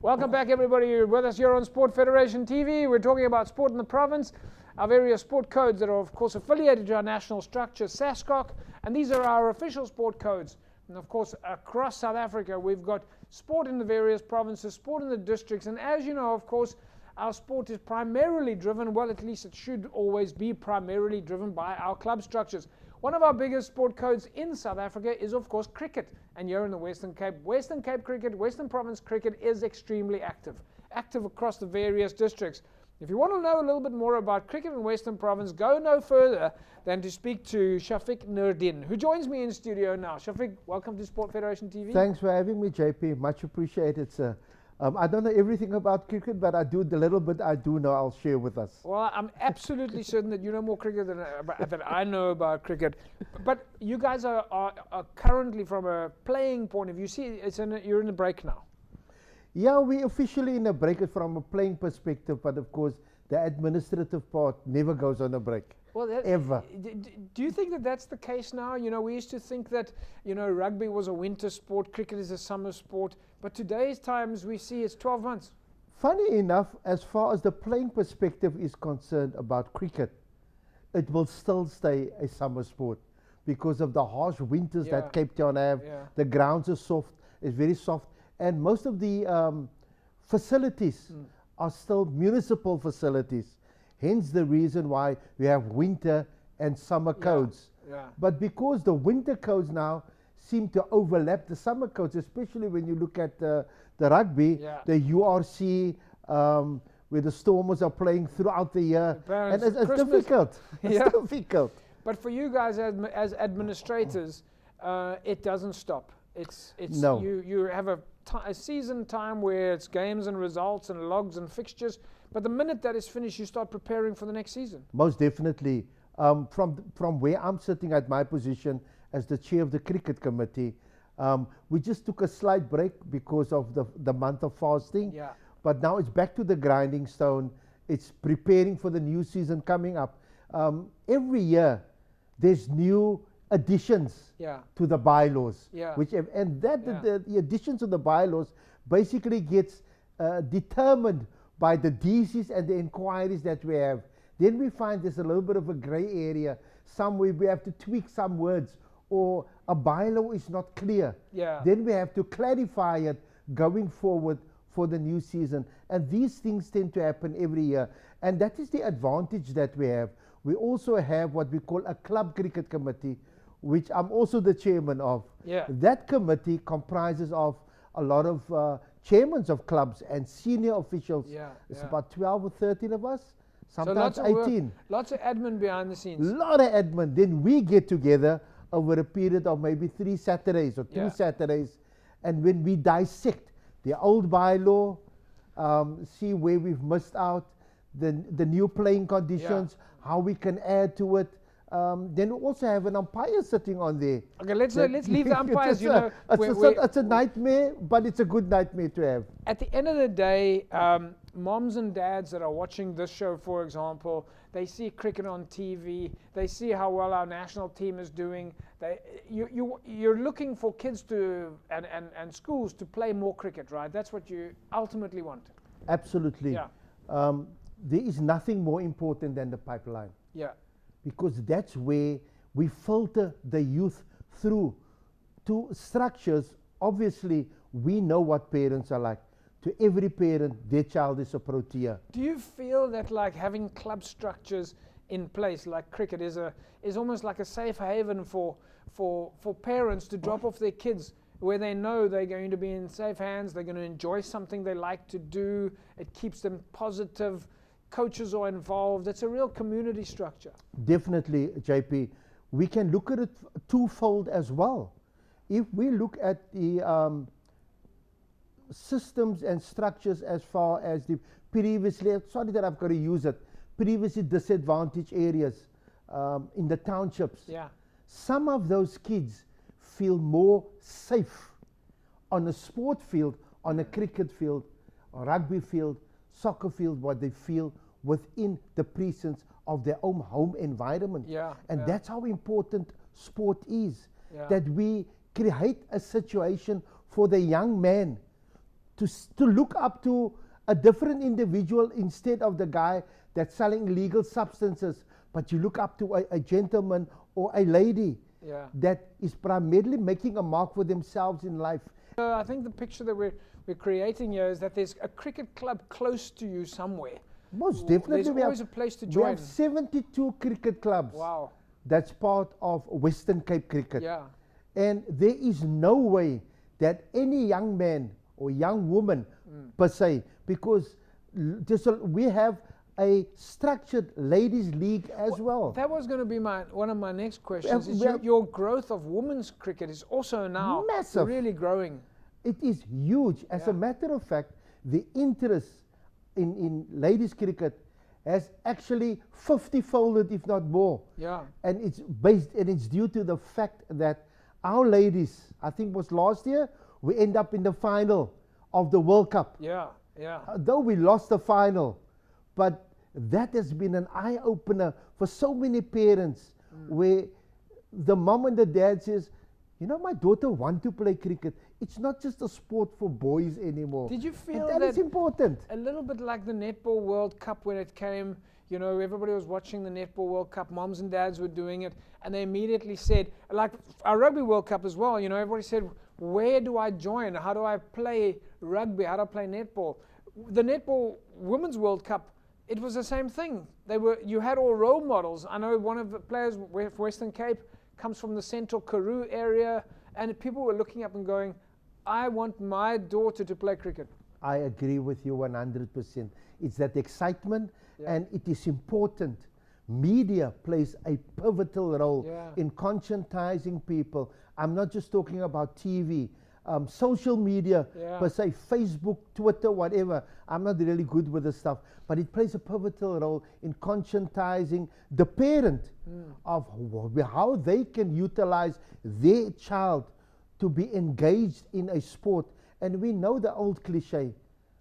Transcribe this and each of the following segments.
Welcome back, everybody. You're with us here on Sport Federation TV. We're talking about sport in the province, our various sport codes that are, of course, affiliated to our national structure, SASCOC, and these are our official sport codes. And, of course, across South Africa, we've got sport in the various provinces, sport in the districts, and as you know, of course, our sport is primarily driven, well, at least it should always be primarily driven by our club structures. One of our biggest sport codes in South Africa is, of course, cricket. And here in the Western Cape cricket, Western Province cricket is extremely active across the various districts. If you want to know a little bit more about cricket in Western Province, go no further than to speak to Shafiek Noordien, who joins me in studio now. Shafiek, welcome to Sport Federation TV. Thanks for having me, JP. Much appreciated, sir. I don't know everything about cricket, but I do the little bit I do know I'll share with us. Well, I'm absolutely certain that you know more cricket than I know about cricket. But you guys are currently, from a playing point of view, you're in a break now. Yeah, we're officially in a break from a playing perspective, but of course the administrative part never goes on a break. Well, ever. Do you think that that's the case now? You know, we used to think that, you know, rugby was a winter sport, cricket is a summer sport, but today's times we see it's 12 months. Funny enough, as far as the playing perspective is concerned about cricket, it will still stay a summer sport because of the harsh winters that Cape Town have. Yeah. The grounds are soft, it's very soft, and most of the facilities are still municipal facilities. Hence the reason why we have winter and summer codes. Yeah. But because the winter codes now seem to overlap the summer codes, especially when you look at the rugby, the URC, where the Stormers are playing throughout the year. And it's difficult. It's difficult. But for you guys as administrators, it doesn't stop. No. You have a season time where it's games and results and logs and fixtures, but the minute that is finished, you start preparing for the next season. Most definitely. From where I'm sitting at my position as the chair of the cricket committee, we just took a slight break because of the month of fasting. Yeah. But now it's back to the grinding stone. It's preparing for the new season coming up. Every year, there's new additions to the bylaws. Yeah. The additions to the bylaws basically gets determined by the DCs and the inquiries that we have. Then we find there's a little bit of a gray area. Somewhere we have to tweak some words, or a bylaw is not clear. Yeah. Then we have to clarify it going forward for the new season. And these things tend to happen every year. And that is the advantage that we have. We also have what we call a club cricket committee, which I'm also the chairman of. Yeah. That committee comprises of a lot of chairmen of clubs and senior officials. It's about 12 or 13 of us, sometimes so 18. Lots of admin behind the scenes. A lot of admin. Then we get together over a period of maybe 3 Saturdays or 2 Saturdays, and when we dissect the old bylaw, see where we've missed out, the new playing conditions, how we can add to it. Then we also have an umpire sitting on there. Okay, let's leave the umpires. It's a nightmare, but it's a good nightmare to have. At the end of the day, moms and dads that are watching this show, for example, they see cricket on TV. They see how well our national team is doing. You're looking for kids and schools to play more cricket, right? That's what you ultimately want. Absolutely. Yeah. There is nothing more important than the pipeline. Yeah. Because that's where we filter the youth through to structures. Obviously, we know what parents are like. To every parent, their child is a protea. Do you feel that, like, having club structures in place, like cricket, is almost like a safe haven for parents to drop off their kids, where they know they're going to be in safe hands, they're going to enjoy something they like to do, it keeps them positive, coaches are involved, it's a real community structure? Definitely, JP. We can look at it twofold as well. If we look at the systems and structures as far as the previously, sorry that I've got to use it, previously disadvantaged areas in the townships, some of those kids feel more safe on a sport field, on a cricket field, a rugby field, soccer field, what they feel within the precincts of their own home environment. And that's how important sport is, that we create a situation for the young man to look up to a different individual instead of the guy that's selling illegal substances, but you look up to a gentleman or a lady that is primarily making a mark for themselves in life. I think the picture that we're creating here is that there's a cricket club close to you somewhere. Most definitely. There's always a place to join. We have 72 cricket clubs. Wow. That's part of Western Cape cricket. Yeah. And there is no way that any young man or young woman per se, because we have a structured ladies league as well. That was going to be one of my next questions. Your growth of women's cricket is also now massive, really growing. It is huge. As a matter of fact, the interest in ladies cricket has actually 50-folded, if not more. Yeah. And it's due to the fact that our ladies, I think it was last year, we end up in the final of the World Cup. Yeah, yeah. Though we lost the final, but that has been an eye-opener for so many parents, where the mom and the dad says, you know, my daughter wants to play cricket. It's not just a sport for boys anymore. Did you feel that is important? A little bit like the Netball World Cup when it came, you know, everybody was watching the Netball World Cup, moms and dads were doing it, and they immediately said, like our Rugby World Cup as well, you know, everybody said, where do I join? How do I play rugby? How do I play netball? The Netball Women's World Cup, it was the same thing. You had all role models. I know one of the players for Western Cape comes from the Central Karoo area, and people were looking up and going, I want my daughter to play cricket. I agree with you 100%. It's that excitement, and it is important. Media plays a pivotal role in conscientizing people. I'm not just talking about TV, social media per se, Facebook, Twitter, whatever. I'm not really good with this stuff, but it plays a pivotal role in conscientizing the parent of how they can utilize their child to be engaged in a sport. And we know the old cliche,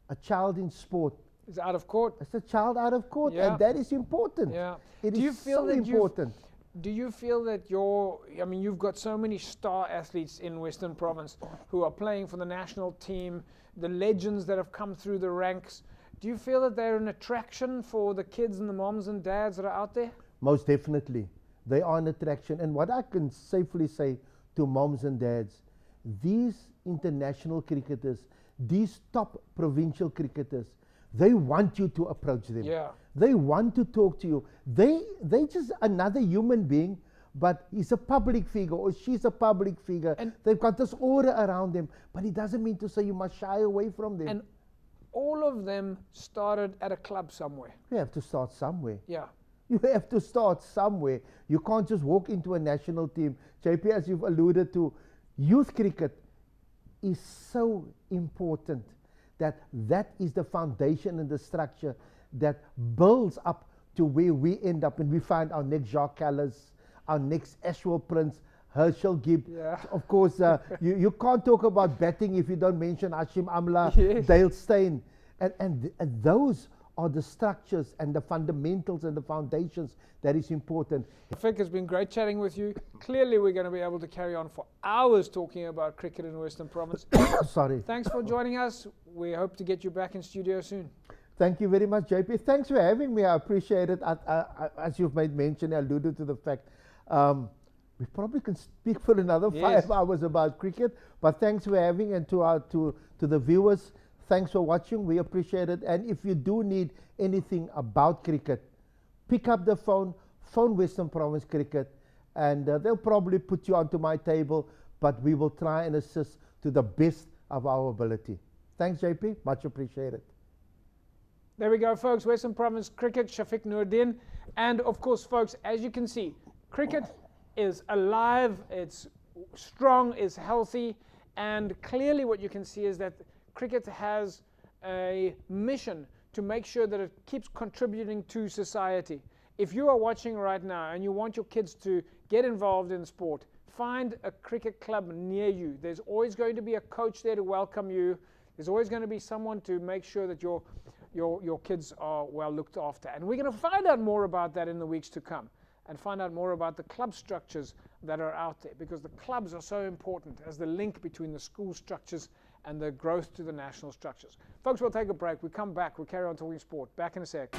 a child in sport is out of court. It's a child out of court, and that is important. Yeah. It is so important. Do you feel that you've got so many star athletes in Western Province who are playing for the national team, the legends that have come through the ranks. Do you feel that they're an attraction for the kids and the moms and dads that are out there? Most definitely. They are an attraction. And what I can safely say to moms and dads, these international cricketers, these top provincial cricketers, they want you to approach them. Yeah. They want to talk to you. They just another human being, but he's a public figure or she's a public figure. And they've got this aura around them, but it doesn't mean to say you must shy away from them. And all of them started at a club somewhere. You have to start somewhere. Yeah. You have to start somewhere. You can't just walk into a national team. JP, as you've alluded to, youth cricket is so important that is the foundation and the structure that builds up to where we end up and we find our next Jacques Callis, our next Ashwell Prince, Herschel Gibb. Yeah. Of course, you can't talk about batting if you don't mention Hashim Amla, yes. Dale Steyn. And those are the structures and the fundamentals and the foundations that is important. Shafiek, it's been great chatting with you. Clearly we're going to be able to carry on for hours talking about cricket in Western Province. Sorry. Thanks for joining us. We hope to get you back in studio soon. Thank you very much, JP. Thanks for having me. I appreciate it. As you've made mention, I alluded to the fact we probably can speak for another 5 hours about cricket, but thanks for having, and to the viewers, thanks for watching. We appreciate it. And if you do need anything about cricket, pick up the phone Western Province Cricket, and they'll probably put you onto my table, but we will try and assist to the best of our ability. Thanks, JP. Much appreciated. There we go, folks. Western Province Cricket, Shafiek Noordien. And of course, folks, as you can see, cricket is alive, it's strong, it's healthy, and clearly what you can see is that cricket has a mission to make sure that it keeps contributing to society. If you are watching right now and you want your kids to get involved in sport, find a cricket club near you. There's always going to be a coach there to welcome you. There's always going to be someone to make sure that your kids are well looked after. And we're going to find out more about that in the weeks to come, and find out more about the club structures that are out there, because the clubs are so important as the link between the school structures and the growth to the national structures. Folks, we'll take a break. We come back. We'll carry on talking sport. Back in a sec.